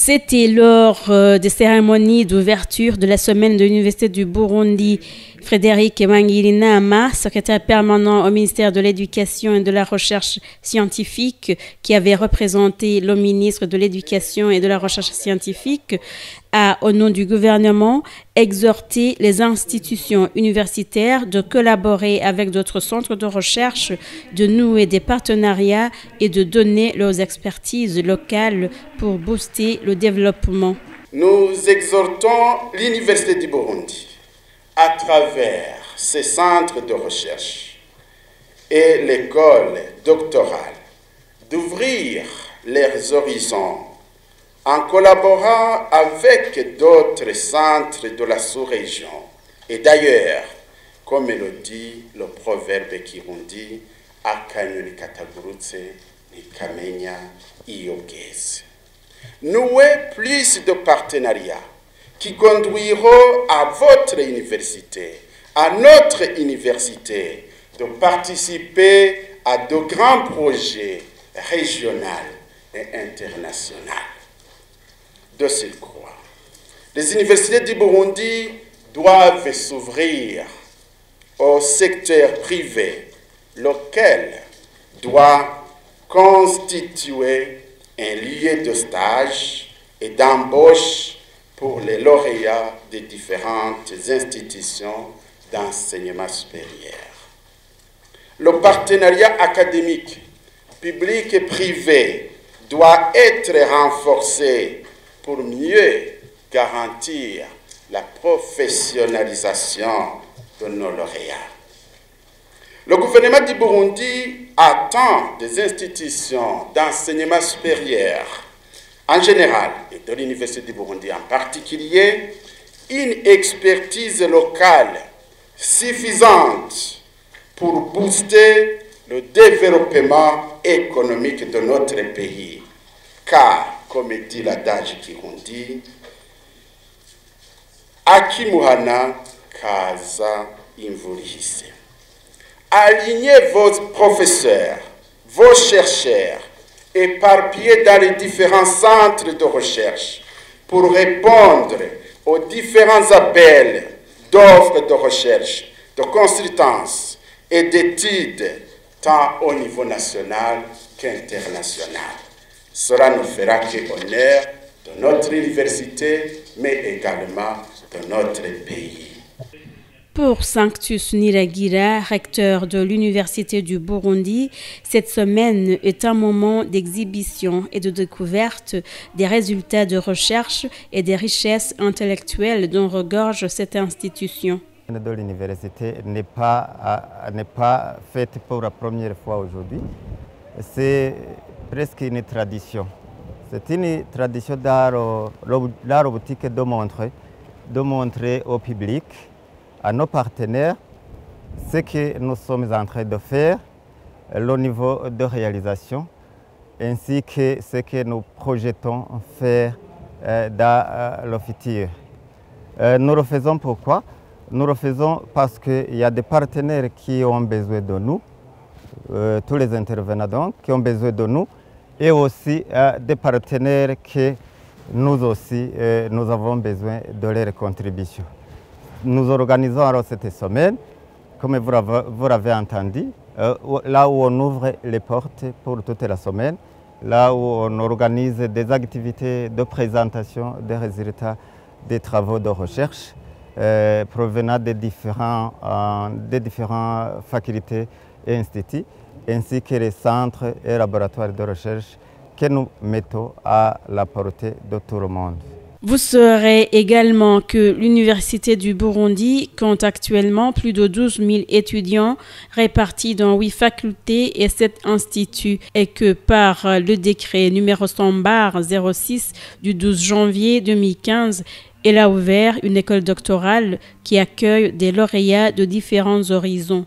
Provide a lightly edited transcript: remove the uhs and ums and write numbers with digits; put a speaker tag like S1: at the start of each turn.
S1: C'était lors des cérémonies d'ouverture de la semaine de l'Université du Burundi. Frédéric Wangirinama, secrétaire permanent au ministère de l'Éducation et de la Recherche scientifique, qui avait représenté le ministre de l'Éducation et de la Recherche scientifique, a, au nom du gouvernement, exhorté les institutions universitaires de collaborer avec d'autres centres de recherche, de nouer des partenariats et de donner leurs expertises locales pour booster le développement.
S2: Nous exhortons l'Université du Burundi, à travers ses centres de recherche et l'école doctorale, d'ouvrir leurs horizons en collaborant avec d'autres centres de la sous-région. Et d'ailleurs, comme le dit le proverbe kirundi, akanyoni katagurutse nikamenya iyo bweze. Nouer plus de partenariats qui conduiront à votre université, à notre université, de participer à de grands projets régionaux et internationaux. De surcroît, les universités du Burundi doivent s'ouvrir au secteur privé, lequel doit constituer un lieu de stage et d'embauche pour les lauréats des différentes institutions d'enseignement supérieur. Le partenariat académique, public et privé doit être renforcé pour mieux garantir la professionnalisation de nos lauréats. Le gouvernement du Burundi attend des institutions d'enseignement supérieur en général, et de l'Université du Burundi en particulier, une expertise locale suffisante pour booster le développement économique de notre pays. Car, comme dit l'adage kirundi, Akimuhana kaza imvura ihise. Alignez vos professeurs, vos chercheurs, éparpillés dans les différents centres de recherche pour répondre aux différents appels d'offres de recherche, de consultance et d'études, tant au niveau national qu'international. Cela ne fera que honneur de notre université, mais également de notre pays.
S1: Pour Sanctus Niragira, recteur de l'Université du Burundi, cette semaine est un moment d'exhibition et de découverte des résultats de recherche et des richesses intellectuelles dont regorge cette institution.
S3: De l'université n'est pas faite pour la première fois aujourd'hui. C'est presque une tradition. C'est une tradition d'art boutique de montrer au public, à nos partenaires, ce que nous sommes en train de faire, le niveau de réalisation, ainsi que ce que nous projetons faire dans le futur. Nous le faisons pourquoi? Nous le faisons parce qu'il y a des partenaires qui ont besoin de nous, tous les intervenants donc, qui ont besoin de nous, et aussi des partenaires que nous aussi, nous avons besoin de leur contribution. Nous organisons alors cette semaine, comme vous l'avez entendu, là où on ouvre les portes pour toute la semaine, là où on organise des activités de présentation des résultats des travaux de recherche provenant des différentes facultés et instituts, ainsi que les centres et laboratoires de recherche que nous mettons à la portée de tout le monde.
S1: Vous saurez également que l'Université du Burundi compte actuellement plus de 12 000 étudiants répartis dans 8 facultés et 7 instituts et que par le décret numéro 100/06 du 12 janvier 2015, elle a ouvert une école doctorale qui accueille des lauréats de différents horizons.